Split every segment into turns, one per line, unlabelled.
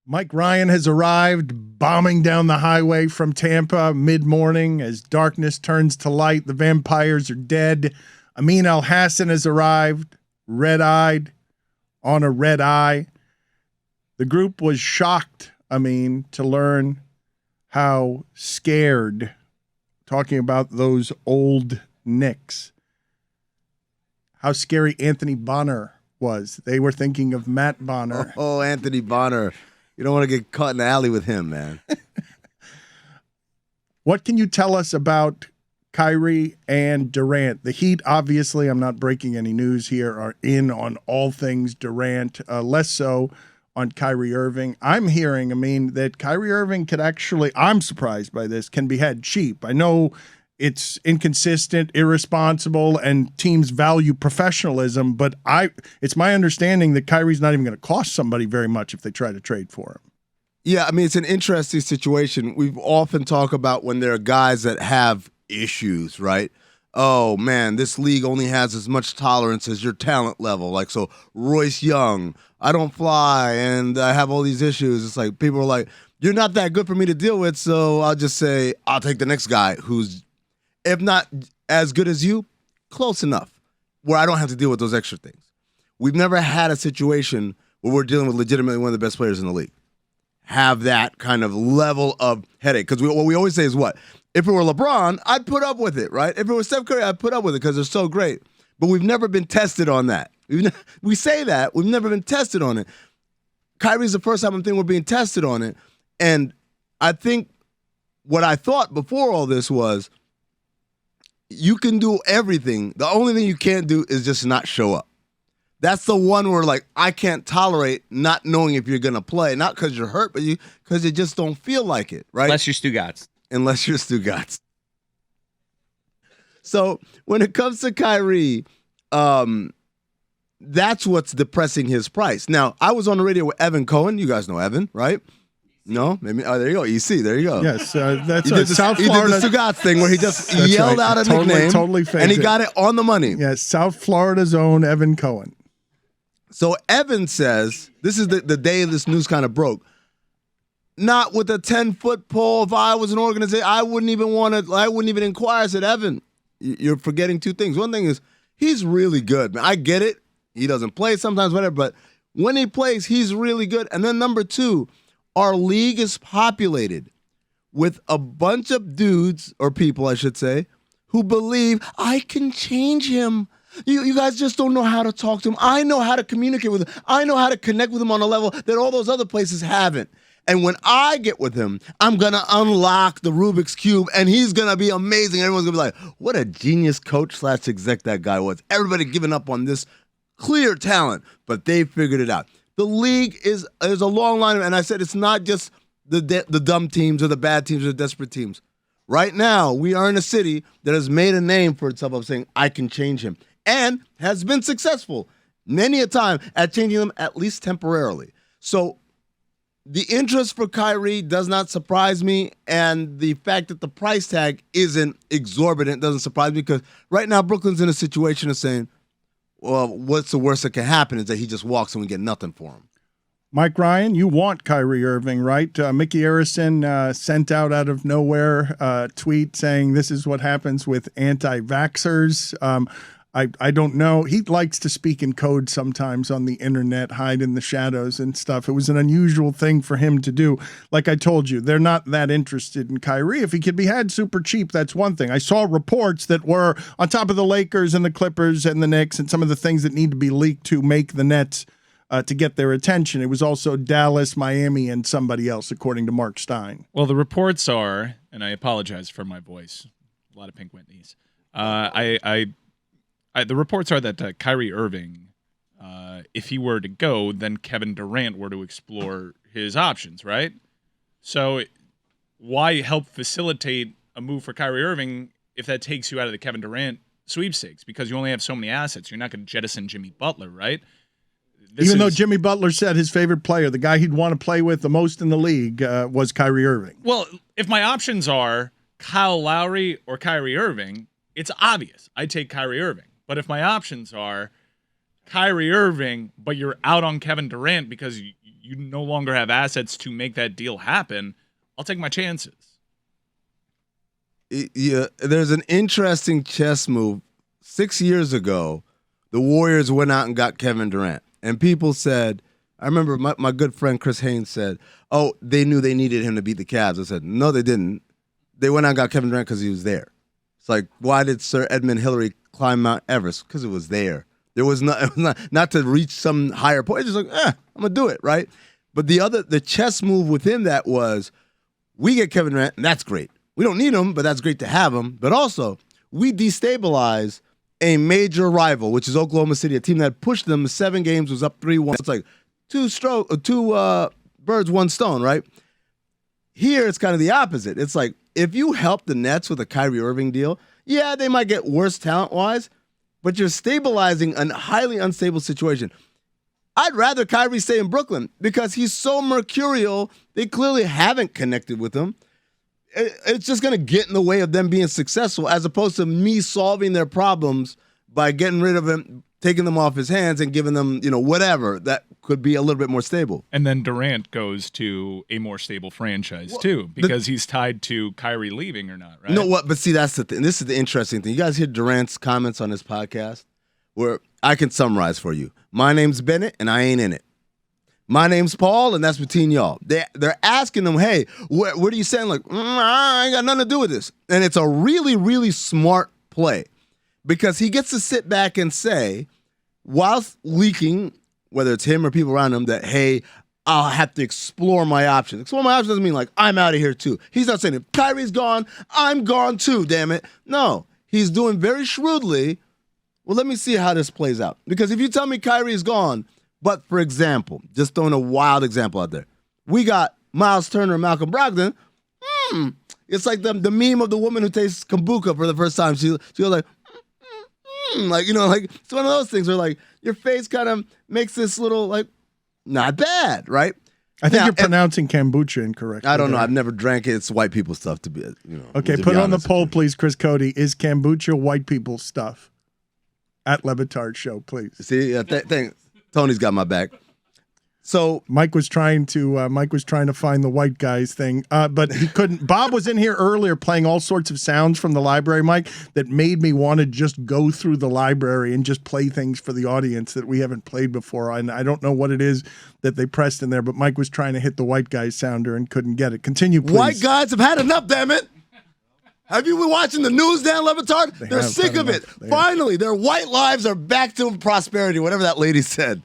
Mike Ryan has arrived, bombing down the highway from Tampa mid-morning as darkness turns to light. The vampires are dead. Amin Al-Hassan has arrived, red-eyed, on a red eye. The group was shocked, to learn how scared, talking about those old Knicks, how scary Anthony Bonner was. They were thinking of Matt Bonner.
Oh, Anthony Bonner. You don't want to get caught in the alley with him, man.
What can you tell us about Kyrie and Durant? The Heat, obviously, I'm not breaking any news here, are in on all things Durant, less so on Kyrie Irving. I'm hearing, that Kyrie Irving could actually, I'm surprised by this, can be had cheap. I know it's inconsistent, irresponsible, and teams value professionalism, but it's my understanding that Kyrie's not even going to cost somebody very much if they try to trade for him.
Yeah, it's an interesting situation. We've often talked about when there are guys that have issues, right? Oh, man, this league only has as much tolerance as your talent level. Like, so Royce Young, I don't fly, and I have all these issues. It's like people are like, you're not that good for me to deal with, so I'll just say I'll take the next guy who's, if not as good as you, close enough, where I don't have to deal with those extra things. We've never had a situation where we're dealing with legitimately one of the best players in the league have that kind of level of headache. Because what we always say is what? If it were LeBron, I'd put up with it, right? If it was Steph Curry, I'd put up with it because they're so great. But we've never been tested on that. We say that. We've never been tested on it. Kyrie's the first time I'm thinking we're being tested on it. And I think what I thought before all this was, you can do everything. The only thing you can't do is just not show up. That's the one where, like, I can't tolerate not knowing if you're going to play. Not because you're hurt, but because you just don't feel like it, right?
Unless you're Stugotz.
Unless you're Stugotz. So when it comes to Kyrie, that's what's depressing his price. Now, I was on the radio with Evan Cohen. You guys know Evan, right? No? Maybe. Oh, there you go. EC. There you go.
Yes, that's
South Florida. He did the Stugotz thing where he just yelled out a nickname,
totally
and he got it on the money.
Yes, South Florida's own Evan Cohen.
So Evan says, this is the day this news kind of broke, not with a 10-foot pole. If I was an organization, I wouldn't even inquire. I said, Evan, you're forgetting two things. One thing is, he's really good, man. I get it. He doesn't play sometimes, whatever, but when he plays, he's really good. And then number two, our league is populated with a bunch of dudes, or people, I should say, who believe I can change him. You guys just don't know how to talk to him. I know how to communicate with him. I know how to connect with him on a level that all those other places haven't. And when I get with him, I'm going to unlock the Rubik's Cube, and he's going to be amazing. Everyone's going to be like, what a genius coach / exec that guy was. Everybody giving up on this clear talent, but they figured it out. The league is a long line, and I said it's not just the dumb teams or the bad teams or the desperate teams. Right now, we are in a city that has made a name for itself of saying, I can change him, and has been successful many a time at changing them, at least temporarily. So the interest for Kyrie does not surprise me, and the fact that the price tag isn't exorbitant doesn't surprise me, because right now Brooklyn's in a situation of saying, well, what's the worst that can happen is that he just walks and we get nothing for him.
Mike Ryan, you want Kyrie Irving, right? Mickey Arison sent out of nowhere a tweet saying this is what happens with anti-vaxxers. I don't know. He likes to speak in code sometimes on the internet, hide in the shadows and stuff. It was an unusual thing for him to do. Like I told you, they're not that interested in Kyrie. If he could be had super cheap, that's one thing. I saw reports that were on top of the Lakers and the Clippers and the Knicks and some of the things that need to be leaked to make the Nets to get their attention. It was also Dallas, Miami, and somebody else, according to Mark Stein.
Well, the reports are, and I apologize for my voice, a lot of Pink Whitneys. The reports are that Kyrie Irving, if he were to go, then Kevin Durant were to explore his options, right? So why help facilitate a move for Kyrie Irving if that takes you out of the Kevin Durant sweepstakes? Because you only have so many assets. You're not going to jettison Jimmy Butler, right?
Even though Jimmy Butler said his favorite player, the guy he'd want to play with the most in the league, was Kyrie Irving.
Well, if my options are Kyle Lowry or Kyrie Irving, it's obvious. I take Kyrie Irving. But if my options are Kyrie Irving, but you're out on Kevin Durant because you no longer have assets to make that deal happen, I'll take my chances.
Yeah, there's an interesting chess move. 6 years ago, the Warriors went out and got Kevin Durant. And people said, I remember my good friend Chris Haynes said, oh, they knew they needed him to beat the Cavs. I said, no, they didn't. They went out and got Kevin Durant because he was there. It's like, why did Sir Edmund Hillary climb Mount Everest? Because it was there. There was not to reach some higher point. It's just like, I'm going to do it, right? But the chess move within that was, we get Kevin Durant, and that's great. We don't need him, but that's great to have him. But also, we destabilize a major rival, which is Oklahoma City, a team that pushed them 7 games, was up 3-1. It's like two birds, one stone, right? Here, it's kind of the opposite. It's like, if you help the Nets with a Kyrie Irving deal, yeah, they might get worse talent-wise, but you're stabilizing a highly unstable situation. I'd rather Kyrie stay in Brooklyn because he's so mercurial. They clearly haven't connected with him. It's just going to get in the way of them being successful, as opposed to me solving their problems by getting rid of him, taking them off his hands and giving them, whatever that could be a little bit more stable.
And then Durant goes to a more stable franchise too, because he's tied to Kyrie leaving or not, right?
You know what? But see, that's the thing. This is the interesting thing. You guys hear Durant's comments on his podcast, where I can summarize for you. My name's Bennett, and I ain't in it. My name's Paul, and that's between y'all. They're asking him, hey, what are you saying? Like, I ain't got nothing to do with this. And it's a really, really smart play, because he gets to sit back and say, whilst leaking, whether it's him or people around him, that, hey, I'll have to explore my options. Explore my options doesn't mean like, I'm out of here too. He's not saying, if Kyrie's gone, I'm gone too, damn it. No, he's doing very shrewdly, well, let me see how this plays out. Because if you tell me Kyrie is gone, but for example, just throwing a wild example out there, we got Miles Turner and Malcolm Brogdon. It's like the meme of the woman who tastes kombucha for the first time. She was like, like, it's one of those things where like your face kind of makes this little like, not bad, right?
I think you're pronouncing kombucha incorrectly.
I don't know. I've never drank it. It's white people stuff to be,
Okay, put on the poll, please, Chris Cody. Is kombucha white people stuff? At Le Batard Show, please.
See, thanks. Tony's got my back. So
Mike was trying to find the white guys thing, but he couldn't. Bob was in here earlier playing all sorts of sounds from the library, Mike, that made me want to just go through the library and just play things for the audience that we haven't played before. And I don't know what it is that they pressed in there, but Mike was trying to hit the white guy sounder and couldn't get it. Continue, please.
White guys have had enough, damn it. Have you been watching the news, Dan Le Batard? They're sick of it. Finally, their white lives are back to prosperity, whatever that lady said,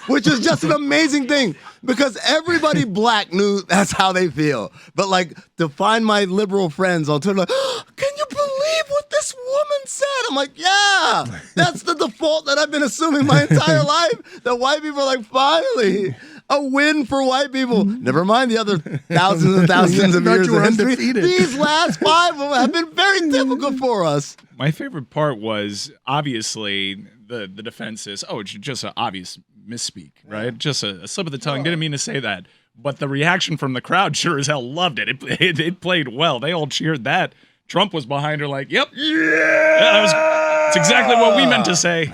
which is just an amazing thing, because everybody black knew that's how they feel. But like, to find my liberal friends on Twitter, like, can you believe what this woman said? I'm like, yeah, that's the default that I've been assuming my entire life, that white people are like, finally, a win for white people. Never mind the other thousands and thousands of years of history. These last 5 of them have been very difficult for us.
My favorite part was, obviously, the defense is, it's just an obvious misspeak, right? Just a slip of the tongue. Didn't mean to say that. But the reaction from the crowd sure as hell loved it. It played well. They all cheered that. Trump was behind her like, yep. Yeah, that's exactly what we meant to say.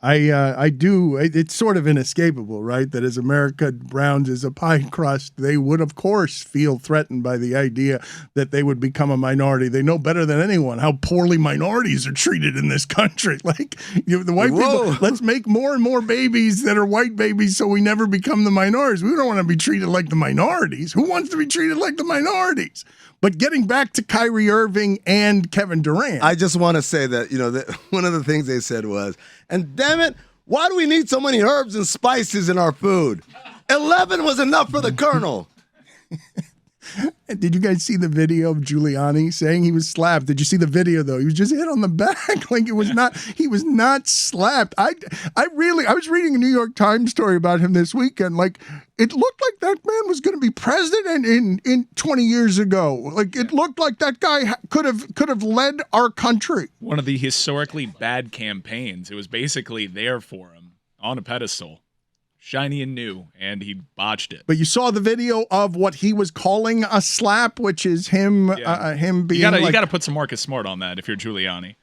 I do. It's sort of inescapable, right? That as America rounds as a pie crust, they would, of course, feel threatened by the idea that they would become a minority. They know better than anyone how poorly minorities are treated in this country. Like, the white people, let's make more and more babies that are white babies so we never become the minorities. We don't want to be treated like the minorities. Who wants to be treated like the minorities? But getting back to Kyrie Irving and Kevin Durant.
I just want to say that, that one of the things they said was, and damn it, why do we need so many herbs and spices in our food? 11 was enough for the Colonel.
Did you guys see the video of Giuliani saying he was slapped? Did you see the video though? He was just hit on the back. Like, he was not slapped. I was reading a New York Times story about him this weekend. Like, it looked like that man was going to be president in 20 years ago. Like, it looked like that guy could have led our country.
One of the historically bad campaigns. It was basically there for him on a pedestal. Shiny and new, and he botched it.
But you saw the video of what he was calling a slap, which is him being
you gotta put some Marcus Smart on that if you're Giuliani.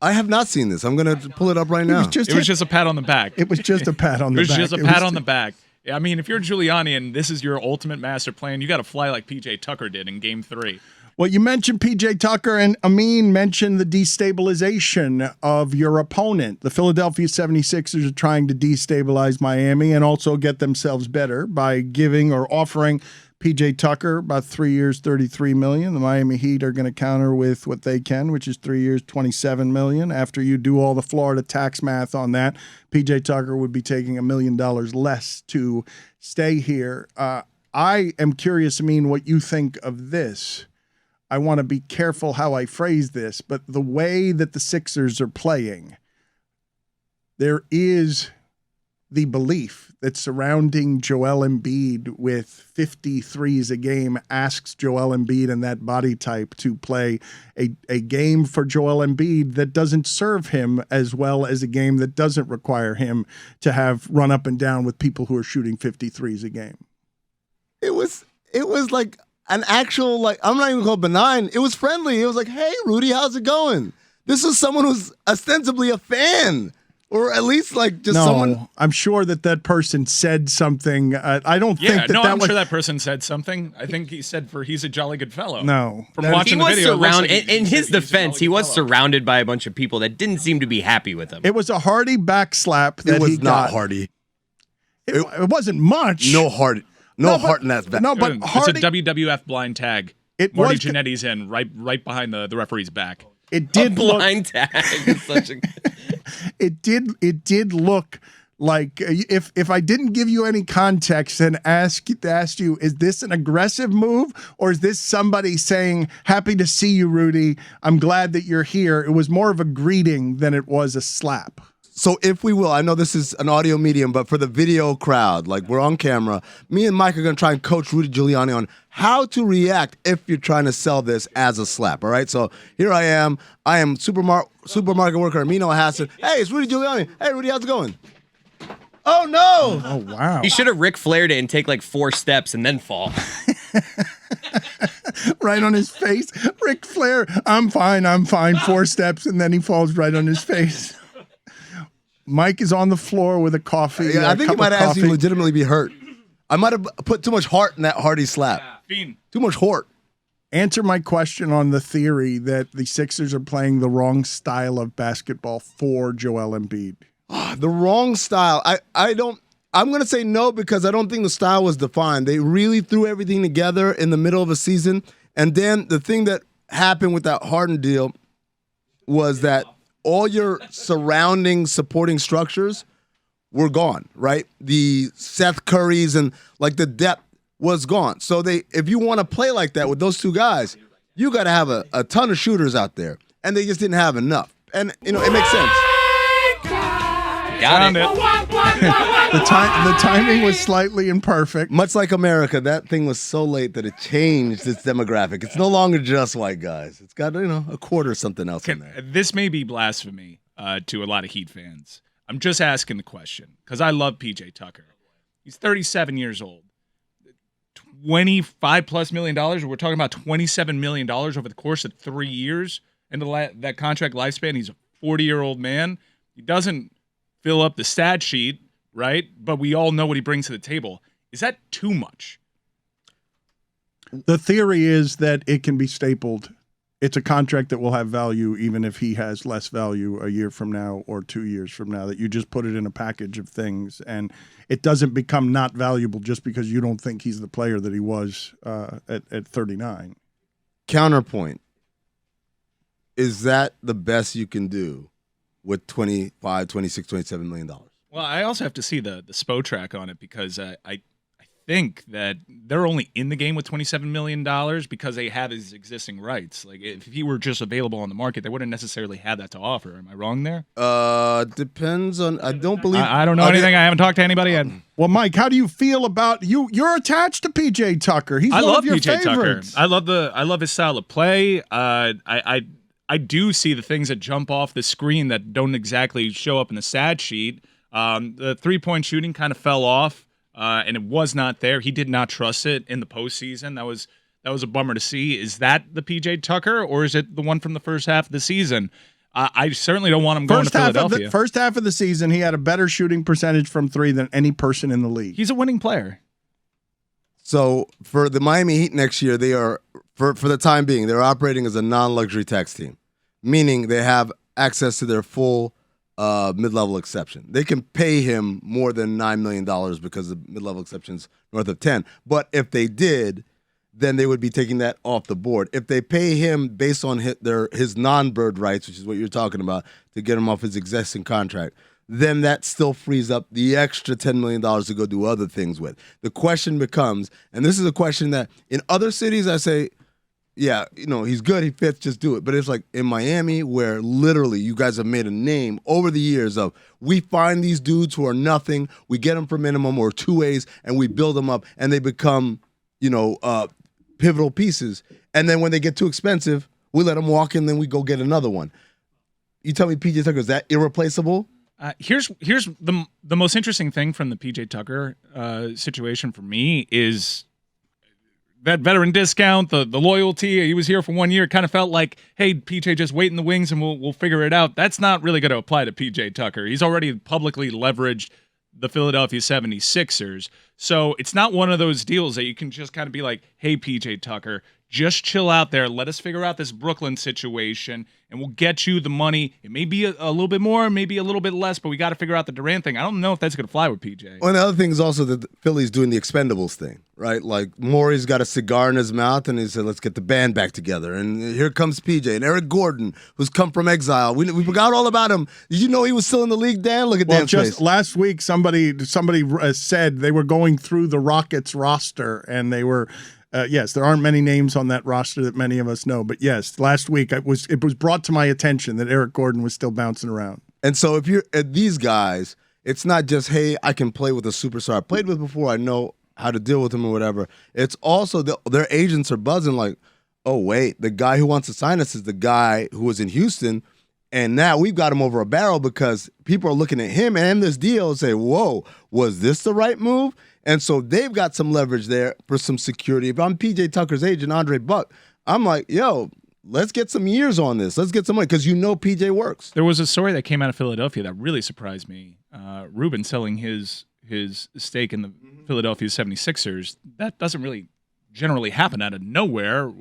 I have not seen this. I'm going to pull it up right now.
It was just a pat on the back.
It was just a pat on the back.
It was just a pat on the back. I mean, if you're Giuliani and this is your ultimate master plan, you got to fly like PJ Tucker did in Game 3.
Well, you mentioned PJ Tucker, and Amin mentioned the destabilization of your opponent. The Philadelphia 76ers are trying to destabilize Miami and also get themselves better by giving or offering PJ Tucker about 3 years, $33 million. The Miami Heat are going to counter with what they can, which is 3 years, $27 million. After you do all the Florida tax math on that, PJ Tucker would be taking $1 million less to stay here. I am curious, Amin, what you think of this. I want to be careful how I phrase this, but the way that the Sixers are playing, there is the belief that surrounding Joel Embiid with 53s a game asks Joel Embiid and that body type to play a game for Joel Embiid that doesn't serve him as well as a game that doesn't require him to have run up and down with people who are shooting 53s a game.
It was like an actual, like, I'm not even called benign. It was friendly. It was like, hey, Rudy, how's it going? This is someone who's ostensibly a fan. Or at least, like, just someone.
I'm sure that person said something. I don't think that
I'm
was.
sure that person said something. I think he said he's a jolly good fellow.
No.
From watching the video.
In his defense, he was surrounded by a bunch of people that didn't seem to be happy with him.
It was a hearty backslap that
it was
he
not
got.
hearty.
It wasn't much.
No heart. No heart in that back.
No, but
it's
Hardy,
a WWF blind tag. Marty Jannetty's in right behind the referee's back.
It did
blind tag. Is such a...
It did look like if I didn't give you any context and asked you, is this an aggressive move or is this somebody saying, happy to see you, Rudy, I'm glad that you're here? It was more of a greeting than it was a slap.
So if we will, I know this is an audio medium, but for the video crowd, like we're on camera, me and Mike are going to try and coach Rudy Giuliani on how to react if you're trying to sell this as a slap, all right? So here I am supermarket worker Amino Hassan. Hey, it's Rudy Giuliani. Hey, Rudy, how's it going? Oh, no.
Oh, wow.
He should have Ric Flaired it and take like 4 steps and then fall.
Right on his face. Ric Flair, I'm fine. 4 steps, and then he falls right on his face. Mike is on the floor with a coffee.
Yeah, I think he might have asked you to legitimately be hurt. I might have put too much heart in that hearty slap.
Fiend.
Too much heart.
Answer my question on the theory that the Sixers are playing the wrong style of basketball for Joel Embiid.
The wrong style. I'm going to say no because I don't think the style was defined. They really threw everything together in the middle of a season. And then the thing that happened with that Harden deal was that all your surrounding supporting structures were gone, right? The Seth Currys and like the depth was gone. So if you want to play like that with those two guys, you got to have a ton of shooters out there. And they just didn't have enough. And, it makes sense.
Got it.
The timing was slightly imperfect.
Much like America, that thing was so late that it changed its demographic. It's no longer just white guys. It's got, a quarter or something else in there.
This may be blasphemy to a lot of Heat fans. I'm just asking the question because I love PJ Tucker. He's 37 years old. $25+ million. We're talking about $27 million over the course of 3 years into that contract lifespan. He's a 40-year-old man. He doesn't fill up the stat sheet, right? But we all know what he brings to the table. Is that too much?
The theory is that it can be stapled. It's a contract that will have value even if he has less value a year from now or 2 years from now, that you just put it in a package of things and it doesn't become not valuable just because you don't think he's the player that he was at 39.
Counterpoint. Is that the best you can do with 25, 26, $27 million?
Well, I also have to see the SPO track on it because I think that they're only in the game with $27 million because they have his existing rights. Like, if he were just available on the market, they wouldn't necessarily have that to offer. Am I wrong there?
Depends on, I don't believe.
I don't know anything. I haven't talked to anybody yet.
Well, Mike, how do you feel about you're attached to PJ Tucker. He's
I
one
love
of your
PJ
favorites.
Tucker. I love his style of play. I do see the things that jump off the screen that don't exactly show up in the stat sheet. The 3-point shooting kind of fell off, and it was not there. He did not trust it in the postseason. That was a bummer to see. Is that the PJ Tucker, or is it the one from the first half of the season? I certainly don't want him going to Philadelphia.
First half of the season, he had a better shooting percentage from three than any person in the league.
He's a winning player.
So for the Miami Heat next year, they are, for the time being, they're operating as a non-luxury tax team, meaning they have access to their full mid-level exception. They can pay him more than $9 million because the mid-level exception's north of 10. But if they did, then they would be taking that off the board. If they pay him based on his non-bird rights, which is what you're talking about, to get him off his existing contract, then that still frees up the extra $10 million to go do other things with. The question becomes, and this is a question that in other cities I say, yeah, he's good, he fits, just do it. But it's like in Miami where literally you guys have made a name over the years of we find these dudes who are nothing, we get them for minimum or 2As, and we build them up, and they become, pivotal pieces. And then when they get too expensive, we let them walk in, then we go get another one. You tell me PJ Tucker, is that irreplaceable?
Here's the most interesting thing from the PJ Tucker situation for me is that veteran discount, the loyalty. He was here for 1 year. It kind of felt like, hey, PJ, just wait in the wings and we'll figure it out. That's not really going to apply to PJ Tucker. He's already publicly leveraged the Philadelphia 76ers. So it's not one of those deals that you can just kind of be like, hey, PJ Tucker, just chill out there. Let us figure out this Brooklyn situation, and we'll get you the money. It may be a little bit more, maybe a little bit less, but we got to figure out the Durant thing. I don't know if that's going to fly with PJ.
Well, and the other thing is also that Philly's doing the Expendables thing, right? Like, Maury's got a cigar in his mouth, and he said, let's get the band back together. And here comes PJ. And Eric Gordon, who's come from exile. We forgot all about him. Did you know he was still in the league, Dan? Look at Dan's face.
Just last week, somebody said they were going through the Rockets roster, and they were... yes, there aren't many names on that roster that many of us know, but yes, last week it was brought to my attention that Eric Gordon was still bouncing around.
And so if you're at these guys, it's not just, hey, I can play with a superstar I played with before, I know how to deal with him or whatever. It's also their agents are buzzing like, oh, wait, the guy who wants to sign us is the guy who was in Houston, and now we've got him over a barrel because people are looking at him and this deal and say, whoa, was this the right move? And so they've got some leverage there for some security. If I'm PJ Tucker's agent, Andre Buck, I'm like, yo, let's get some years on this. Let's get some money because PJ works.
There was a story that came out of Philadelphia that really surprised me. Ruben selling his stake in the Philadelphia 76ers. That doesn't really generally happen out of nowhere.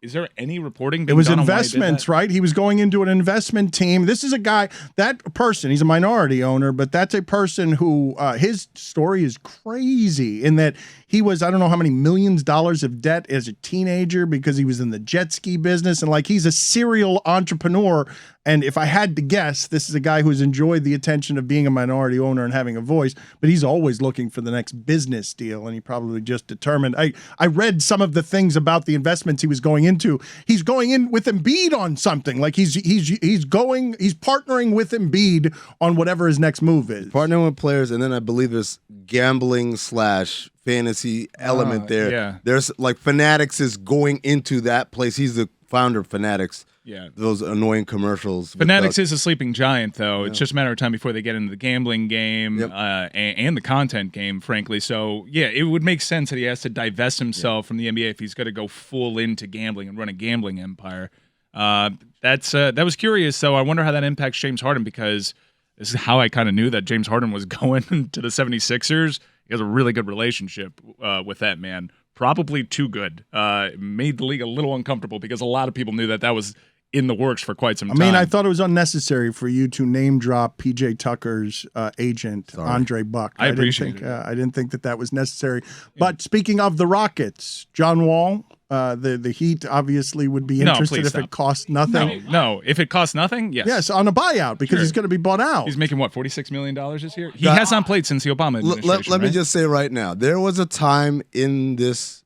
Is there any reporting being
It was
done
investments, right? He was going into an investment team. This is a guy, that person, he's a minority owner, but that's a person who, his story is crazy in that he was, I don't know how many millions of dollars of debt as a teenager because he was in the jet ski business. And like, he's a serial entrepreneur. And if I had to guess, this is a guy who's enjoyed the attention of being a minority owner and having a voice, but he's always looking for the next business deal. And he probably just determined, I read some of the things about the investments he was going into. He's going in with Embiid on something. Like he's partnering with Embiid on whatever his next move is.
Partnering with players, and then I believe there's gambling / fantasy element there.
Yeah.
There's like Fanatics is going into that place. He's the founder of Fanatics.
Yeah.
Those annoying commercials.
Fanatics is a sleeping giant, though. Yeah. It's just a matter of time before they get into the gambling game and the content game, frankly. So, yeah, it would make sense that he has to divest himself from the NBA if he's going to go full into gambling and run a gambling empire. That was curious, though. I wonder how that impacts James Harden, because this is how I kind of knew that James Harden was going to the 76ers. He has a really good relationship with that man. Probably too good. It made the league a little uncomfortable because a lot of people knew that was in the works for quite some time.
I mean, I thought it was unnecessary for you to name drop PJ Tucker's agent, Andre Buck.
I appreciate it.
I didn't think that was necessary. But speaking of the Rockets, John Wall, the Heat obviously would be interested if it cost nothing.
No, if it costs nothing, yes.
Yes, on a buyout because he's going to be bought out.
He's making, what, $46 million this year? He has not played since the Obama administration,
Let me just say right now, there was a time in this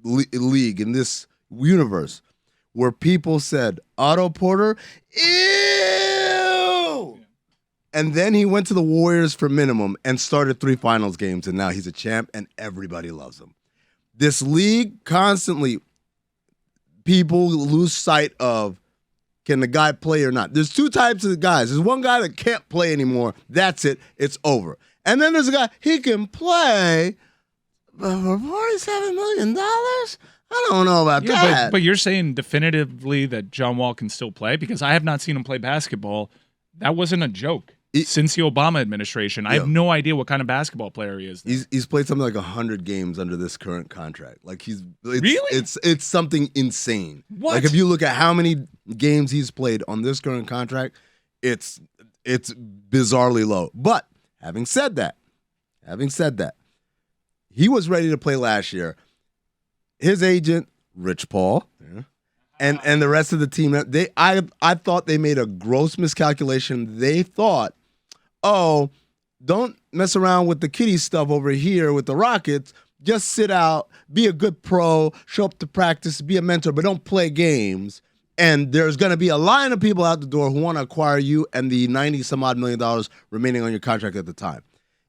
league, in this universe, where people said, Otto Porter, ew! And then he went to the Warriors for minimum and started 3 finals games, and now he's a champ, and everybody loves him. This league constantly, people lose sight of, can the guy play or not? There's 2 types of guys. There's one guy that can't play anymore. That's it. It's over. And then there's a guy, he can play, but for $47 million? I don't know about that.
But you're saying definitively that John Wall can still play? Because I have not seen him play basketball. That wasn't a joke. Since the Obama administration, I have no idea what kind of basketball player he is.
He's played something like 100 games under this current contract. Like
really?
It's something insane.
What?
Like if you look at how many games he's played on this current contract, it's bizarrely low. But having said that, he was ready to play last year. His agent, Rich Paul, and the rest of the team, I thought they made a gross miscalculation. They thought, oh, don't mess around with the kiddie stuff over here with the Rockets. Just sit out, be a good pro, show up to practice, be a mentor, but don't play games. And there's going to be a line of people out the door who want to acquire you and the $90-some-odd million remaining on your contract at the time.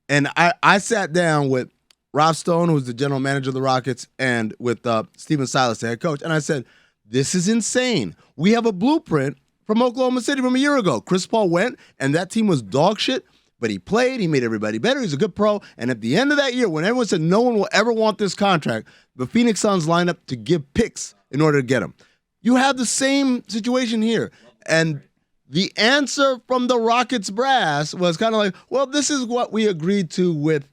And I sat down with Rob Stone, who's the general manager of the Rockets, and with Stephen Silas, the head coach. And I said, this is insane. We have a blueprint from Oklahoma City from a year ago. Chris Paul went, and that team was dog shit, but he played. He made everybody better. He's a good pro. And at the end of that year, when everyone said no one will ever want this contract, the Phoenix Suns lined up to give picks in order to get him. You have the same situation here. And the answer from the Rockets brass was kind of like, well, this is what we agreed to with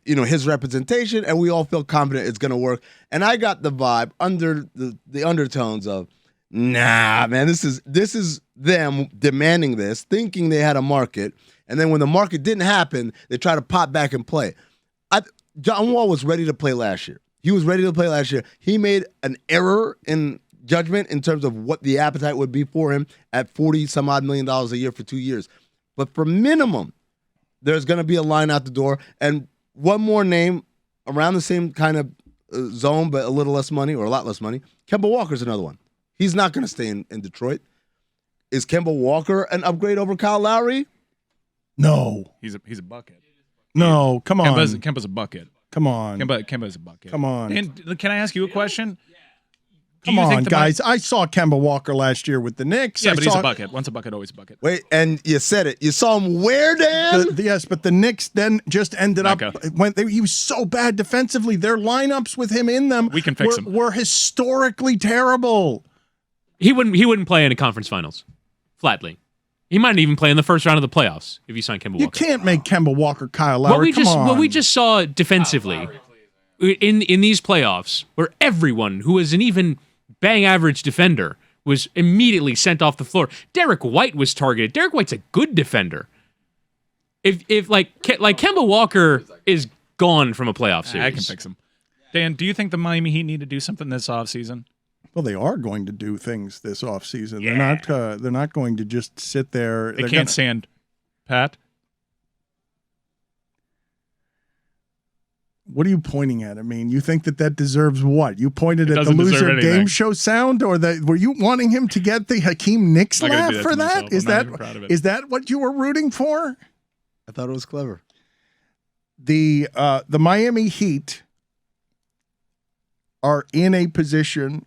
his representation, and we all feel confident it's going to work. And I got the vibe under the undertones of, nah, man, this is them demanding this, thinking they had a market, and then when the market didn't happen, they try to pop back and play. John Wall was ready to play last year. He was ready to play last year. He made an error in judgment in terms of what the appetite would be for him at $40-some-odd million a year for 2 years. But for minimum, there's going to be a line out the door. And one more name around the same kind of zone, but a little less money or a lot less money. Kemba Walker's another one. He's not going to stay in Detroit. Is Kemba Walker an upgrade over Kyle Lowry?
No.
He's a bucket.
No, come on.
Kemba's a bucket.
Come on.
Kemba's a bucket.
Come on.
And can I ask you a question?
Come on, guys. I saw Kemba Walker last year with the Knicks.
Yeah, but he's a bucket. Once a bucket, always a bucket.
Wait, and you said it. You saw him where, Dan?
Yes, but the Knicks then just ended up he was so bad defensively. Their lineups with him in them
we can fix him.
Were historically terrible.
He wouldn't play in a conference finals. Flatly. He might even play in the first round of the playoffs if you sign Kemba Walker.
You can't make Kemba Walker Kyle Lowry.
What we just saw defensively in these playoffs, where everyone who was an even bang average defender was immediately sent off the floor. Derek White was targeted. Derek White's a good defender. If like Kemba Walker is gone from a playoff series.
I can fix him. Dan, do you think the Miami Heat need to do something this offseason?
Well, they are going to do things this offseason. Yeah. They're not going to just sit there.
They can't stand Pat.
What are you pointing at? I mean, you think that deserves what? You pointed at the loser game show sound, or were you wanting him to get the Hakeem Nicks laugh for that? Is that what you were rooting for?
I thought it was clever.
The Miami Heat are in a position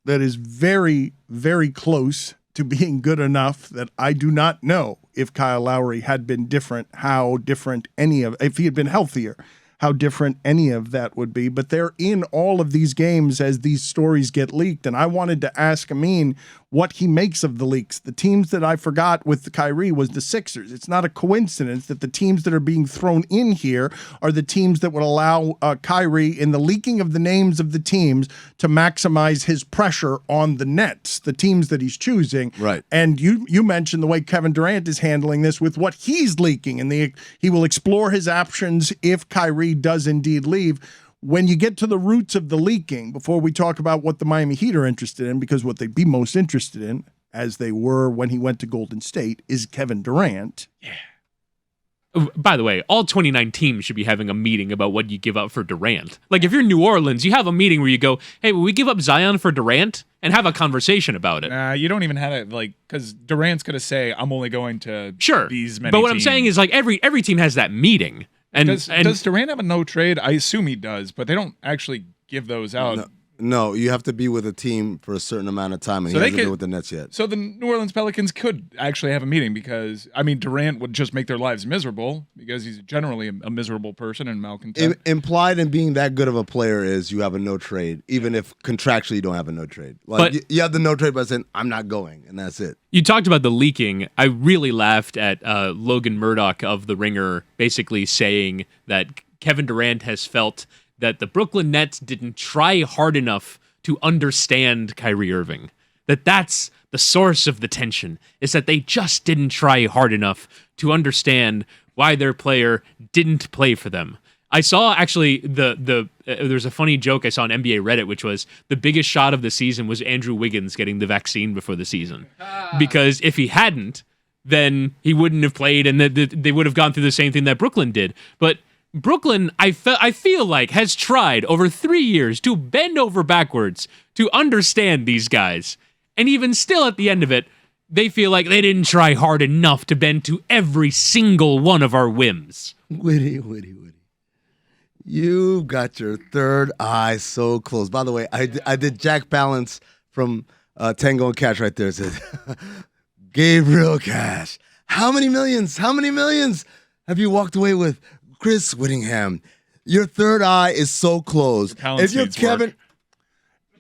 that is very, very close to being good enough that I do not know if Kyle Lowry had been different, how different if he had been healthier, how different any of that would be. But they're in all of these games as these stories get leaked. And I wanted to ask Amin what he makes of the leaks. The teams that I forgot with Kyrie was the Sixers. It's not a coincidence that the teams that are being thrown in here are the teams that would allow Kyrie, in the leaking of the names of the teams, to maximize his pressure on the Nets, the teams that he's choosing.
Right.
And you mentioned the way Kevin Durant is handling this with what he's leaking, and he will explore his options if Kyrie does indeed leave. When you get to the roots of the leaking, before we talk about what the Miami Heat are interested in, because what they'd be most interested in, as they were when he went to Golden State, is Kevin Durant.
Yeah. By the way, all 29 teams should be having a meeting about what you give up for Durant. Like, if you're New Orleans, you have a meeting where you go, hey, will we give up Zion for Durant? And have a conversation about it.
You don't even have it, because Durant's going to say, I'm only going to these many
But what
teams.
I'm saying is, every team has that meeting. And
does Durant have a no trade? I assume he does, but they don't actually give those out.
No, you have to be with a team for a certain amount of time, and
So
he
they
hasn't
could-
been with the Nets yet.
So the New Orleans Pelicans could actually have a meeting because, I mean, Durant would just make their lives miserable because he's generally a miserable person and malcontent.
Implied in being that good of a player is you have a no trade, even if contractually you don't have a no trade. Like
But-
you have the no trade by saying I'm not going, and that's it.
You talked about the leaking. I really laughed at Logan Murdoch of The Ringer basically saying that Kevin Durant has felt that the Brooklyn Nets didn't try hard enough to understand Kyrie Irving. That's the source of the tension, is that they just didn't try hard enough to why their player didn't play for them. I saw actually there's a funny joke I saw on NBA Reddit, which was the biggest shot of the season was Andrew Wiggins getting the vaccine before the season. Because if he hadn't, then he wouldn't have played and they would have gone through the same thing that Brooklyn did. But Brooklyn, I feel like, has tried over 3 years to bend over backwards to understand these guys. And even still at the end of it, they feel like they didn't try hard enough to bend to every single one of our whims.
Witty. You've got your third eye so close. By the way, I did Jack Palance from Tango and Cash right there. It said, Gabriel Cash. How many millions have you walked away with? Chris Whittingham, your third eye is so close.
Palance
You're
needs
Kevin,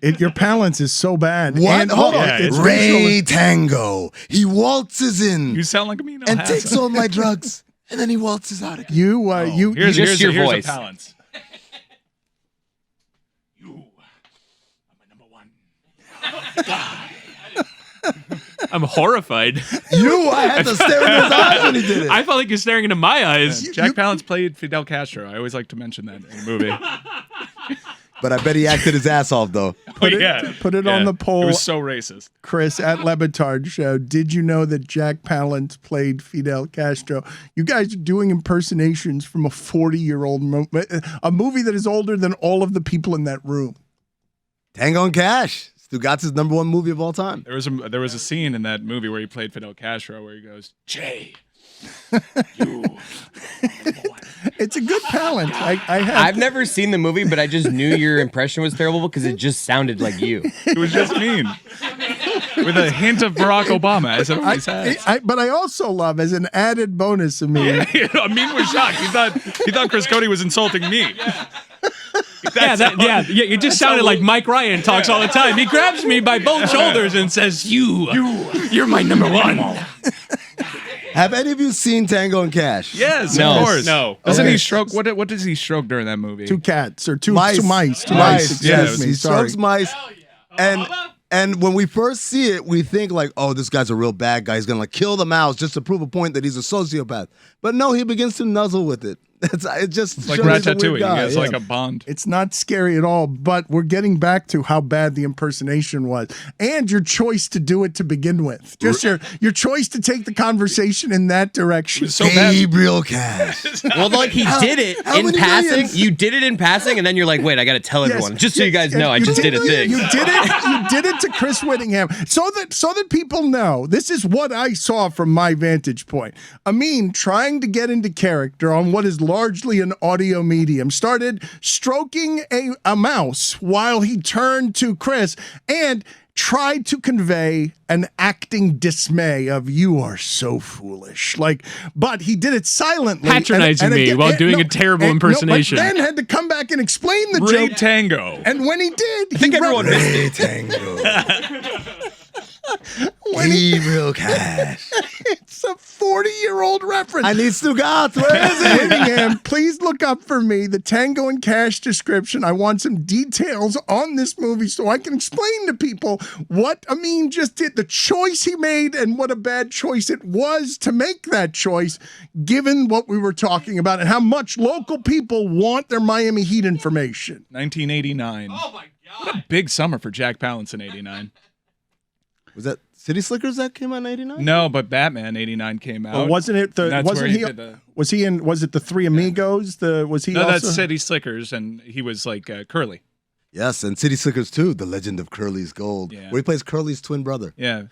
Your balance is so bad.
what?
And,
Hold on.
yeah, it's
Ray Tango. He waltzes in
You sound like Amin
and takes all my drugs, and then he waltzes out again.
Here's
Just your
here's
voice.
a balance. You are my number one.
I'm horrified.
I had to stare in his eyes when he did it.
I felt like you're staring into my eyes.
Jack Palance played Fidel Castro. I always like to mention that in the movie.
But I bet he acted his ass off, though.
Put it on the poll.
It was so racist.
Chris at Le Batard Show. Did you know that Jack Palance played Fidel Castro? You guys are doing impersonations from a 40-year-old a movie that is older than all of the people in that room.
Tango and Cash. Stugotz' number one movie of all time.
There was a scene in that movie where he played Fidel Castro where he goes, Jay, you.
It's a good Palance.
I've never seen the movie, but I just knew your impression was terrible because it just sounded like you.
It was just mean. With a hint of Barack Obama, as it always has.
But I also love, as an added bonus, Amin,
Amin was shocked. He thought Chris Cody was insulting me.
You just sounded like Mike Ryan talks all the time. He grabs me by both shoulders and says, you're my number one.
Have any of you seen Tango and Cash?
Yes,
No.
of course.
No.
Doesn't
Okay.
he stroke? What does he stroke during that movie?
two cats or two
Mice.
mice. Two
Mice.
mice.
Yeah,
Excuse me.
He
Sorry.
strokes mice. And when we first see it, we think like, oh, this guy's a real bad guy. He's going to like kill the mouse just to prove a point that he's a sociopath. But no, he begins to nuzzle with it. It just
Like
shows he's a weird
Ratatouille. He
guy,
has
yeah.
like a bond.
It's not scary at all, but we're getting back to how bad the impersonation was and your choice to do it to begin with. Just your choice to take the conversation in that direction.
It was so bad.
Gabriel Cash.
Well, like he did it
how
in
many
passing.
millions?
You did it in passing, and then you're like, wait, I got to tell everyone. Just so you guys know, I just did a thing.
You did it. You did it to Chris Whittingham, so that people know. This is what I saw from my vantage point. Amin trying to get into character on what is largely an audio medium started stroking a mouse while he turned to Chris and tried to convey an acting dismay of "you are so foolish." But he did it silently,
Patronizing me while doing a terrible impersonation.
but then had to come back and explain the
Ray
joke.
Tango.
And when he did,
I think everyone missed
Ray
it.
Tango. Gabriel Cash.
It's a 40-year-old reference.
I need Stugotz. Where is it?
Whittingham, please look up for me the Tango and Cash description. I want some details on this movie so I can explain to people what Amin just did, the choice he made, and what a bad choice it was to make that choice, given what we were talking about and how much local people want their Miami Heat information.
1989. Oh my God. What a big summer for Jack Palance in 89.
Was that City Slickers that came out in 89?
No, but Batman 89 came out.
Well, wasn't it
And that's where he did
was it the Three Amigos? Was he
No,
also?
that's City Slickers, and he was like Curly.
Yes, and City Slickers 2, The Legend of Curly's Gold,
Yeah.
where he plays Curly's twin brother.
Yeah.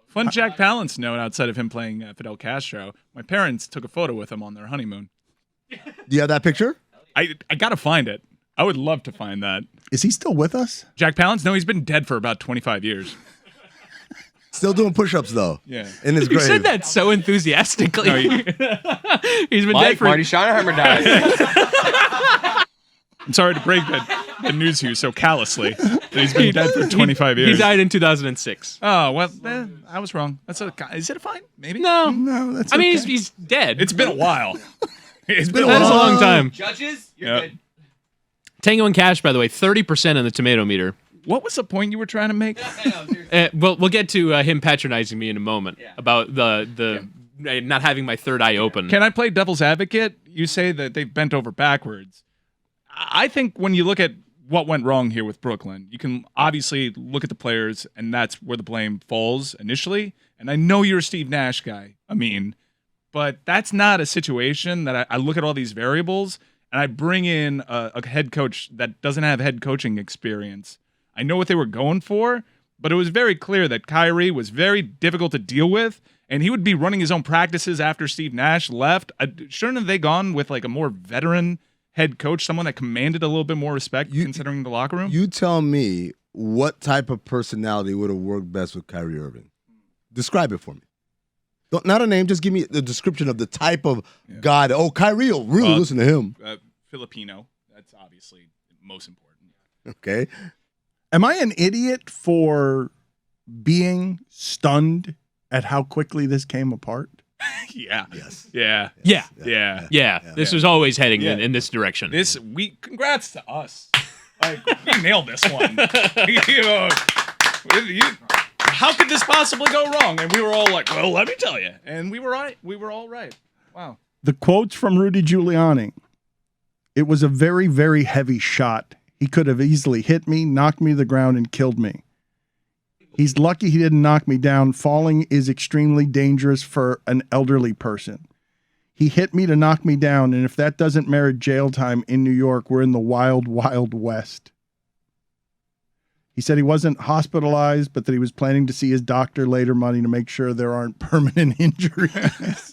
Fun Jack Palance note outside of him playing Fidel Castro. My parents took a photo with him on their honeymoon.
Do you have that picture?
I got to find it. I would love to find that.
Is he still with us?
Jack Palance? No, he's been dead for about 25 years.
Still doing push-ups though.
Yeah.
In his
You
grave.
said that so enthusiastically.
No,
He's been dead
Mike,
for.
Marty Schottenheimer died.
I'm sorry to break the news to you so callously. That he's been dead for 25 years.
He died in 2006.
Oh, well, I was wrong. Is it a fine? Maybe?
No,
No, that's
I mean
okay.
he's dead.
It's been a while. It's been
That is a long time.
Judges, you're
Yeah.
good.
Tango and Cash, by the way, 30% on the tomato meter.
What was the point you were trying to make?
Well, we'll get to him patronizing me in a moment about the not having my third eye open.
Can I play devil's advocate? You say that they've bent over backwards. I think when you look at what went wrong here with Brooklyn, you can obviously look at the players, and that's where the blame falls initially. And I know you're a Steve Nash guy, but that's not a situation that I look at all these variables and I bring in a head coach that doesn't have head coaching experience. I know what they were going for, but it was very clear that Kyrie was very difficult to deal with, and he would be running his own practices after Steve Nash left. Shouldn't have they gone with like a more veteran head coach, someone that commanded a little bit more respect considering the locker room?
You tell me what type of personality would have worked best with Kyrie Irving. Describe it for me. Not a name, just give me the description of the type of guy that, Kyrie will really listen to him.
Filipino. That's obviously most important.
Okay.
Am I an idiot for being stunned at how quickly this came apart?
Yeah.
Yes.
Yeah.
Yeah.
Yeah.
Yeah, this was always heading in this direction.
This week, congrats to us. Like, we nailed this one. How could this possibly go wrong? And we were all like, well, let me tell you. And we were right. We were all right. Wow.
The quotes from Rudy Giuliani. It was a very, very heavy shot. He could have easily hit me, knocked me to the ground, and killed me. He's lucky he didn't knock me down. Falling is extremely dangerous for an elderly person. He hit me to knock me down, and if that doesn't merit jail time in New York, we're in the wild, wild west. He said he wasn't hospitalized, but that he was planning to see his doctor later Monday to make sure there aren't permanent injuries.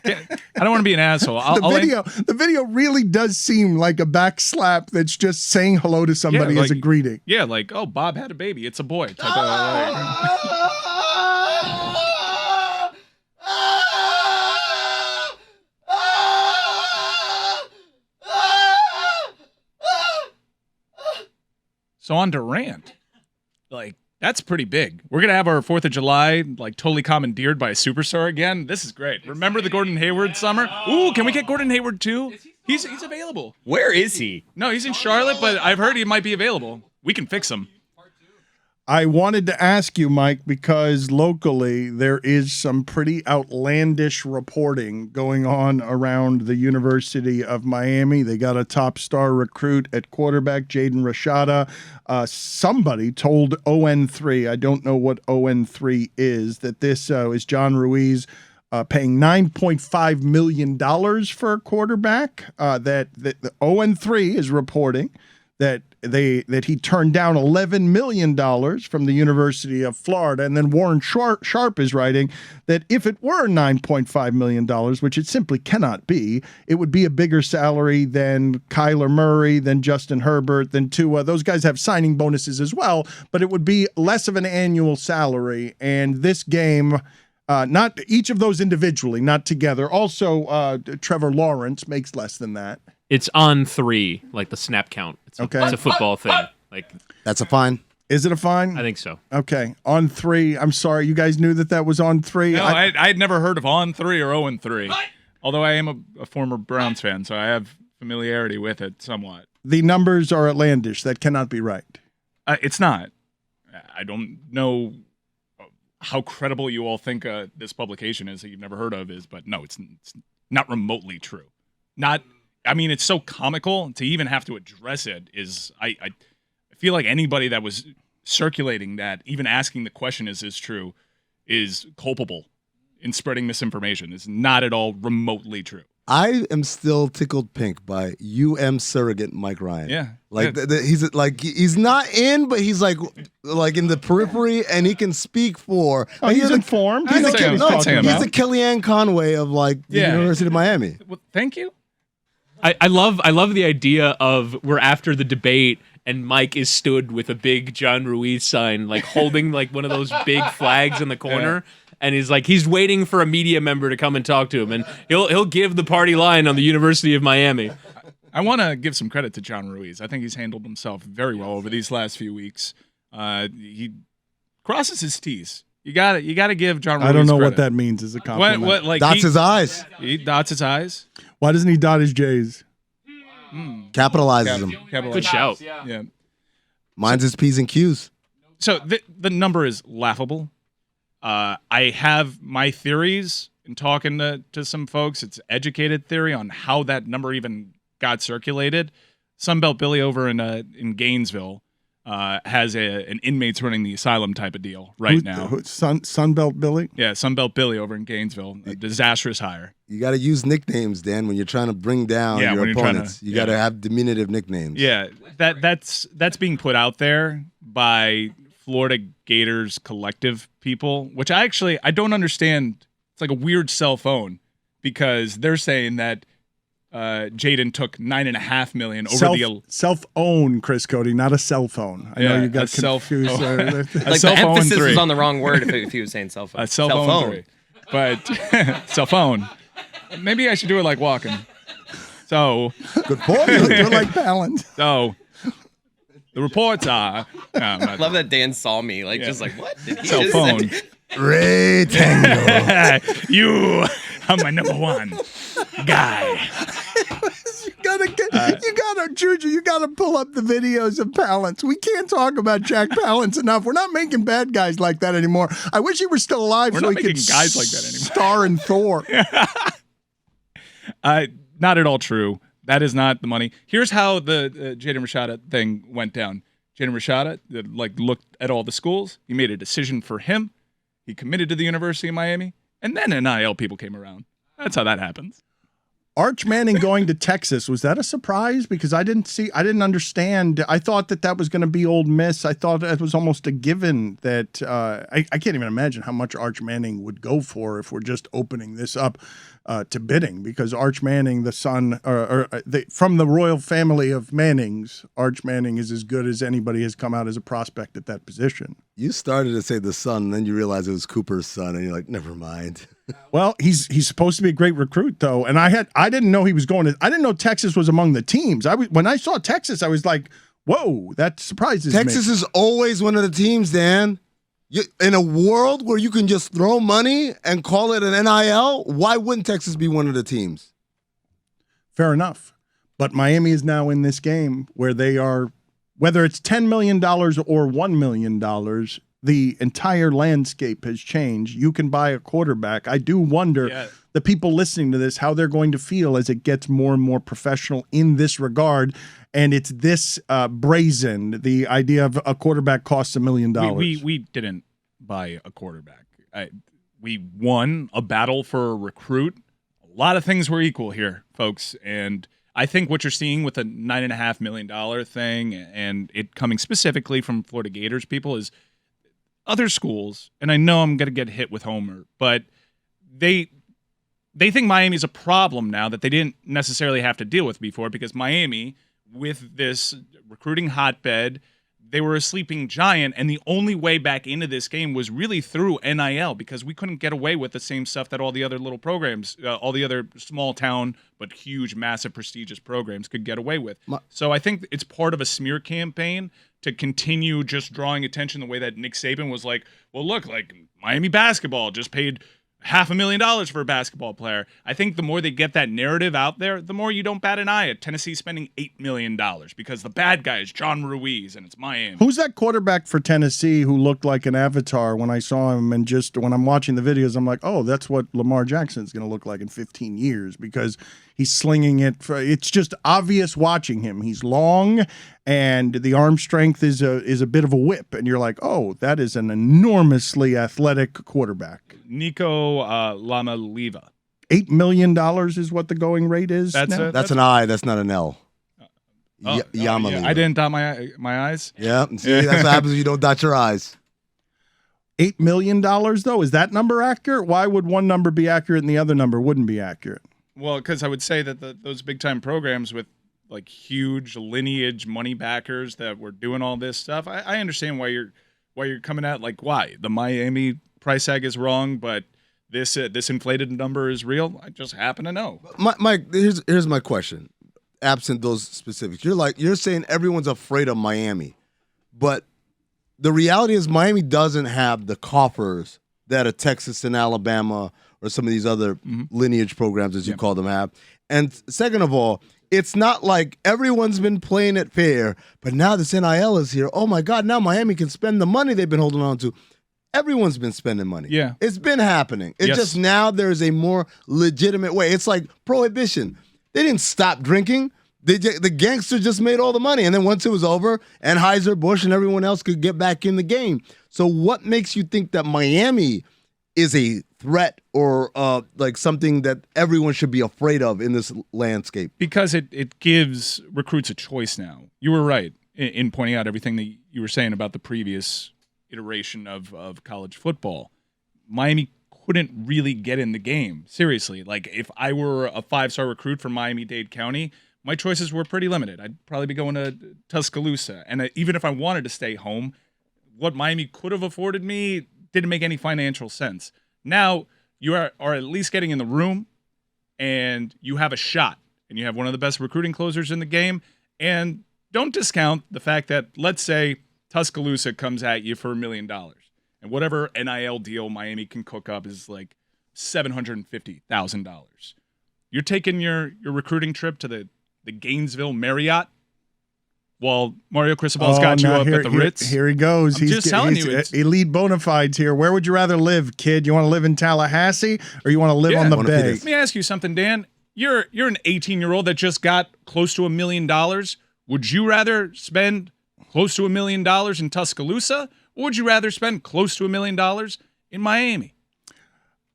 I don't want to be an asshole.
The video really does seem like a backslap that's just saying hello to somebody as a greeting.
Yeah, like, oh, Bob had a baby. It's a boy. Type of, So on Durant, like, that's pretty big. We're going to have our 4th of July, like, totally commandeered by a superstar again. This is great. Remember the Gordon Hayward summer? Ooh, can we get Gordon Hayward too? He's available.
Where is he?
No, he's in Charlotte, but I've heard he might be available. We can fix him.
I wanted to ask you, Mike, because locally there is some pretty outlandish reporting going on around the University of Miami. They got a top star recruit at quarterback, Jaden Rashada. Somebody told ON3, I don't know what ON3 is, that this is John Ruiz paying $9.5 million for a quarterback. That the ON3 is reporting that he turned down $11 million from the University of Florida. And then Warren Sharp is writing that if it were $9.5 million, which it simply cannot be, it would be a bigger salary than Kyler Murray, than Justin Herbert, than Tua. Those guys have signing bonuses as well, but it would be less of an annual salary. And this game, not each of those individually, not together. Also, Trevor Lawrence makes less than that.
It's on 3, like the snap count. It's a football thing. Like,
That's a fine.
Is it a fine?
I think so.
Okay. On 3. I'm sorry. You guys knew that was on 3?
No, I had never heard of on 3 or 0-3. Although I am a former Browns fan, so I have familiarity with it somewhat.
The numbers are outlandish. That cannot be right.
It's not. I don't know how credible you all think this publication is that you've never heard of is, but no, it's not remotely true. I mean, it's so comical to even have to address it is, I feel like anybody that was circulating that, even asking the question, is this true, is culpable in spreading misinformation. It's not at all remotely true.
I am still tickled pink by surrogate Mike Ryan.
Yeah.
Like he's not in, but he's like in the periphery, and he can speak for.
Oh, he's informed.
He's
He's
the Kellyanne Conway of the University of Miami.
Well, thank you.
I love the idea of we're after the debate and Mike is stood with a big John Ruiz sign, like holding like one of those big flags in the corner. And he's waiting for a media member to come and talk to him, and he'll give the party line on the University of Miami.
I want to give some credit to John Ruiz. I think he's handled himself very well over these last few weeks. He crosses his T's. You got to give John Ruiz
I don't know
credit.
what that means as a compliment.
What like
Dots his eyes.
He dots his eyes.
Why doesn't he dot his J's?
Capitalizes them.
Good shout.
Yeah.
Mine's his P's and Q's.
So the number is laughable. I have my theories in talking to some folks. It's educated theory on how that number even got circulated. Sunbelt Billy over in Gainesville has an inmates running the asylum type of deal now.
Sunbelt Billy?
Yeah, Sunbelt Billy over in Gainesville. A disastrous hire.
You got to use nicknames, Dan, when you're trying to bring down your
when you're trying
opponents.
to-
You got to have diminutive nicknames.
Yeah, that's being put out there by Florida Gators collective people, which I don't understand. It's like a weird cell phone because they're saying that Jaden took $9.5 million over
self-own, Chris Cody, not a cell phone. I know you got confused.
Like
cell
the
phone
emphasis
3.
was on the wrong word if he was saying cell phone.
A cell phone 3. But cell phone. Maybe I should do it like walking. So
Good point.
You're like Palin.
So the reports are. No, I'm not-
I love that Dan saw me just like what did he
Cell
just
phone.
say?
Rectangle.
You are my number one guy.
Juju, you gotta pull up the videos of Palance. We can't talk about Jack Palance enough. We're not making bad guys like that anymore. I wish he were still alive
We're
so
not
he could
making guys like that anymore.
star in Thor.
Not at all true. That is not the money. Here's how the Jaden Rashada thing went down. Jaden Rashada looked at all the schools. He made a decision for him. He committed to the University of Miami, and then NIL people came around. That's how that happens.
Arch Manning going to Texas, was that a surprise? Because I didn't understand. I thought that was going to be Ole Miss. I thought it was almost a given that I can't even imagine how much Arch Manning would go for if we're just opening this up to bidding, because Arch Manning, the son from the royal family of Mannings, Arch Manning is as good as anybody has come out as a prospect at that position.
You started to say the son, and then you realized it was Cooper's son, and you're like, never mind.
Well, he's supposed to be a great recruit though, and I didn't know he was going to. I didn't know Texas was among the teams. When I saw Texas, I was like, whoa, that surprises me.
Texas is always one of the teams, Dan. In a world where you can just throw money and call it an NIL, why wouldn't Texas be one of the teams?
Fair enough. But Miami is now in this game where they are, whether it's $10 million or $1 million, the entire landscape has changed. You can buy a quarterback. I do wonder, the people listening to this, how they're going to feel as it gets more and more professional in this regard. And it's this brazen, the idea of a quarterback costs $1 million.
We didn't buy a quarterback. We won a battle for a recruit. A lot of things were equal here, folks. And I think what you're seeing with the $9.5 million thing and it coming specifically from Florida Gators people is other schools, and I know I'm going to get hit with Homer, but they think Miami's a problem now that they didn't necessarily have to deal with before, because Miami, with this recruiting hotbed, they were a sleeping giant, and the only way back into this game was really through NIL, because we couldn't get away with the same stuff that all the other little programs, all the other small town but huge, massive, prestigious programs could get away with. So I think it's part of a smear campaign to continue just drawing attention the way that Nick Saban was like, well, look, like Miami basketball just paid $500,000 for a basketball player. I think the more they get that narrative out there, the more you don't bat an eye at Tennessee spending $8 million because the bad guy is John Ruiz and it's Miami.
Who's that quarterback for Tennessee who looked like an avatar when I saw him? And just when I'm watching the videos, I'm like, oh, that's what Lamar Jackson's going to look like in 15 years, because he's slinging it. It's just obvious watching him. He's long, and the arm strength is a bit of a whip. And you're like, oh, that is an enormously athletic quarterback.
Nico Lamaliva.
$8 million is what the going rate is.
That's
now?
That's an I. That's not an L.
Yeah, I didn't dot my eyes.
Yeah, see, that's what happens when you don't dot your I's.
$8 million, though? Is that number accurate? Why would one number be accurate and the other number wouldn't be accurate?
Well, because I would say that those big time programs with like huge lineage money backers that were doing all this stuff, I understand why you're coming at like why the Miami price tag is wrong, but this inflated number is real. I just happen to know.
Mike, here's my question. Absent those specifics, you're saying everyone's afraid of Miami, but the reality is Miami doesn't have the coffers that a Texas and Alabama or some of these other lineage programs, as you call them, have. And second of all, it's not like everyone's been playing it fair, but now this NIL is here. Oh my God, now Miami can spend the money they've been holding on to. Everyone's been spending money.
Yeah.
It's been happening. It's just now there's a more legitimate way. It's like prohibition. They didn't stop drinking. The gangsters just made all the money. And then once it was over, Anheuser-Busch and everyone else could get back in the game. So what makes you think that Miami is a threat or like something that everyone should be afraid of in this landscape?
Because it gives recruits a choice now. You were right in pointing out everything that you were saying about the previous iteration of college football. Miami couldn't really get in the game. Seriously. Like, if I were a 5-star recruit from Miami-Dade County, my choices were pretty limited. I'd probably be going to Tuscaloosa. And even if I wanted to stay home, what Miami could have afforded me didn't make any financial sense. Now, you are at least getting in the room, and you have a shot. And you have one of the best recruiting closers in the game. And don't discount the fact that, let's say, Tuscaloosa comes at you for $1 million. And whatever NIL deal Miami can cook up is like $750,000. You're taking your recruiting trip to the Gainesville Marriott while Mario Cristobal's got you up at the Ritz.
Here he goes.
He's telling you, it's
elite bona fides here. Where would you rather live, kid? You want to live in Tallahassee or you want to live on the bay?
Let me ask you something, Dan. You're an 18-year-old that just got close to $1 million. Would you rather spend close to $1 million in Tuscaloosa, or would you rather spend close to $1 million in Miami?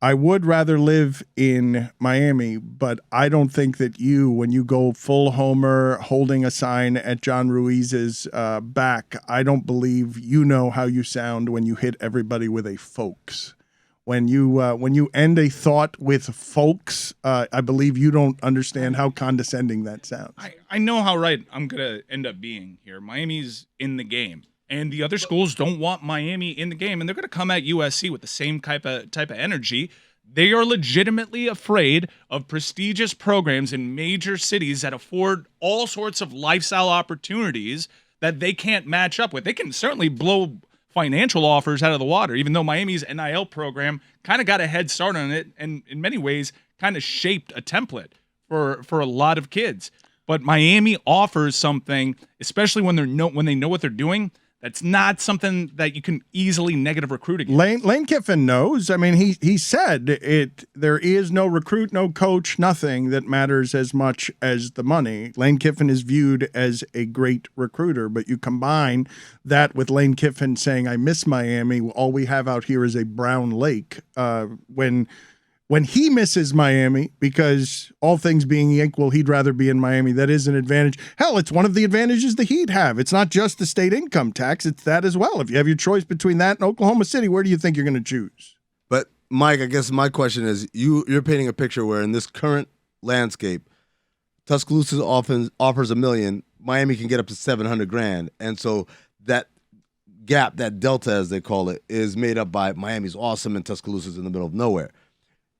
I would rather live in Miami, but I don't think that when you go full homer holding a sign at John Ruiz's back, I don't believe you know how you sound when you hit everybody with a folks. When you end a thought with folks, I believe you don't understand how condescending that sounds.
I know how right I'm going to end up being here. Miami's in the game. And the other schools don't want Miami in the game, and they're going to come at USC with the same type of energy. They are legitimately afraid of prestigious programs in major cities that afford all sorts of lifestyle opportunities that they can't match up with. They can certainly blow financial offers out of the water, even though Miami's NIL program kind of got a head start on it and in many ways kind of shaped a template for a lot of kids. But Miami offers something, especially when they know what they're doing. That's not something that you can easily negative recruit against.
Lane Kiffin knows. I mean, he said it. There is no recruit, no coach, nothing that matters as much as the money. Lane Kiffin is viewed as a great recruiter, but you combine that with Lane Kiffin saying, "I miss Miami. All we have out here is a brown lake." When he misses Miami, because all things being equal, he'd rather be in Miami. That is an advantage. Hell, it's one of the advantages the Heat have. It's not just the state income tax. It's that as well. If you have your choice between that and Oklahoma City, where do you think you're going to choose?
But, Mike, I guess my question is, you're painting a picture where in this current landscape, Tuscaloosa offers $1 million. Miami can get up to $700,000. And so that gap, that delta, as they call it, is made up by Miami's awesome and Tuscaloosa's in the middle of nowhere.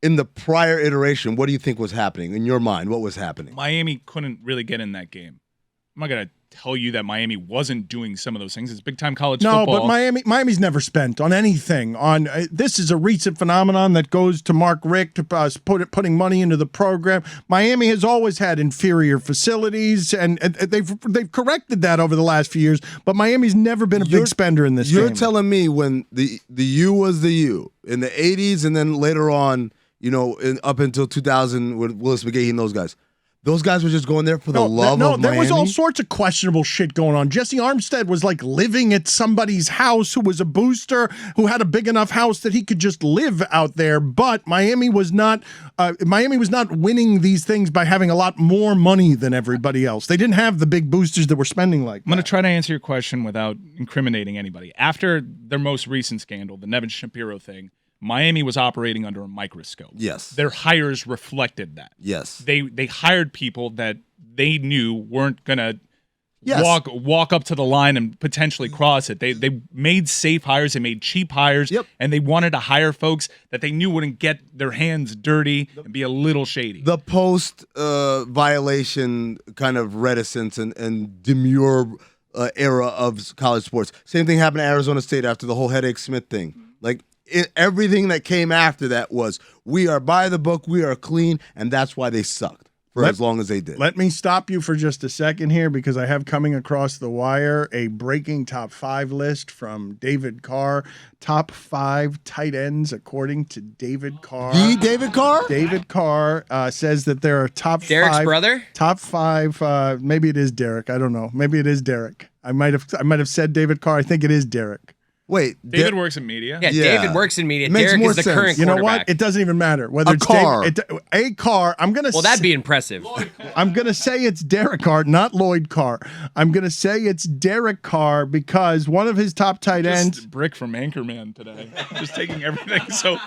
In the prior iteration, what do you think was happening? In your mind, what was happening?
Miami couldn't really get in that game. I'm not going to tell you that Miami wasn't doing some of those things. It's big-time college football.
No, but Miami's never spent on anything. This is a recent phenomenon that goes to Mark Richt, putting money into the program. Miami has always had inferior facilities, and they've corrected that over the last few years, but Miami's never been a big spender in this game.
You're telling me when the U was the U in the 80s and then later on, up until 2000 with Willis McGahee and those guys were just going there for the love of Miami?
No, there was all sorts of questionable shit going on. Jesse Armstead was like living at somebody's house who was a booster, who had a big enough house that he could just live out there. But Miami was not winning these things by having a lot more money than everybody else. They didn't have the big boosters that were spending like that.
I'm going to try to answer your question without incriminating anybody. After their most recent scandal, the Nevin Shapiro thing, Miami was operating under a microscope.
Yes.
Their hires reflected that.
Yes.
They hired people that they knew weren't gonna
Yes.
walk up to the line and potentially cross it. They made safe hires, they made cheap hires,
Yep.
and they wanted to hire folks that they knew wouldn't get their hands dirty and be a little shady.
The post violation kind of reticence and demure era of college sports. Same thing happened at Arizona State after the whole Headache Smith thing. Like everything that came after that was, we are by the book, we are clean, and that's why they sucked for as long as they did.
Let me stop you for just a second here because I have coming across the wire a breaking top 5 list from David Carr. Top 5 tight ends according to David Carr.
The David Carr?
David Carr says that there are top
Derek's
5.
brother?
Top 5. Maybe it is Derek. I don't know. Maybe it is Derek. I might have said David Carr. I think it is Derek.
Wait.
David works in media.
Yeah,
Yeah.
David works in media.
Makes
Derek
more
is the
sense.
current
You know
quarterback.
what? It doesn't even matter whether
A
it's
Carr.
A Carr. I'm gonna.
Well, that'd be impressive.
I'm gonna say it's Derek Carr, not Lloyd Carr. I'm gonna say it's Derek Carr because one of his top tight ends.
Just Brick from Anchorman today. Just taking everything. So,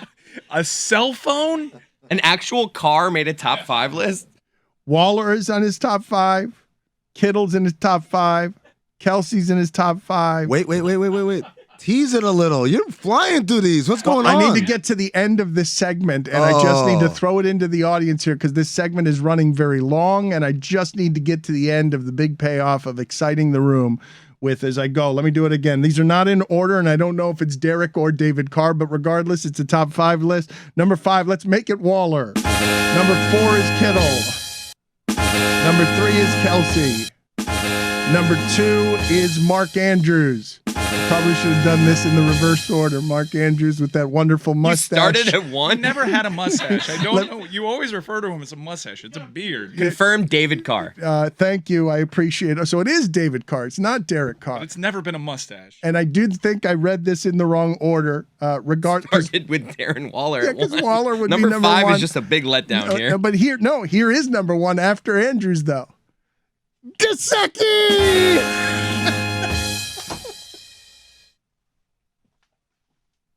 a cell phone?
An actual car made a top 5 list?
Waller is on his top 5. Kittle's in his top 5. Kelsey's in his top 5.
Wait. Tease it a little. You're flying through these. What's going on?
I need to get to the end of this segment, and I just need to throw it into the audience here because this segment is running very long, and I just need to get to the end of the big payoff of exciting the room with as I go. Let me do it again. These are not in order, and I don't know if it's Derek or David Carr, but regardless, it's a top 5 list. Number 5, let's make it Waller. Number 4 is Kittle. Number 3 is Kelsey. Number 2 is Mark Andrews. Probably should have done this in the reverse order. Mark Andrews with that wonderful
You
mustache.
started at
I
1?
never had a mustache. I don't know. You always refer to him as a mustache. It's a beard.
Confirmed David Carr.
Thank you. I appreciate it. So it is David Carr. It's not Derek Carr.
It's never been a mustache.
And I did think I read this in the wrong order.
Started with Darren Waller at
because
1.
Waller would be
number
number
5
1.
is just a big letdown here.
But here is number 1 after Andrews, though. Gesicki!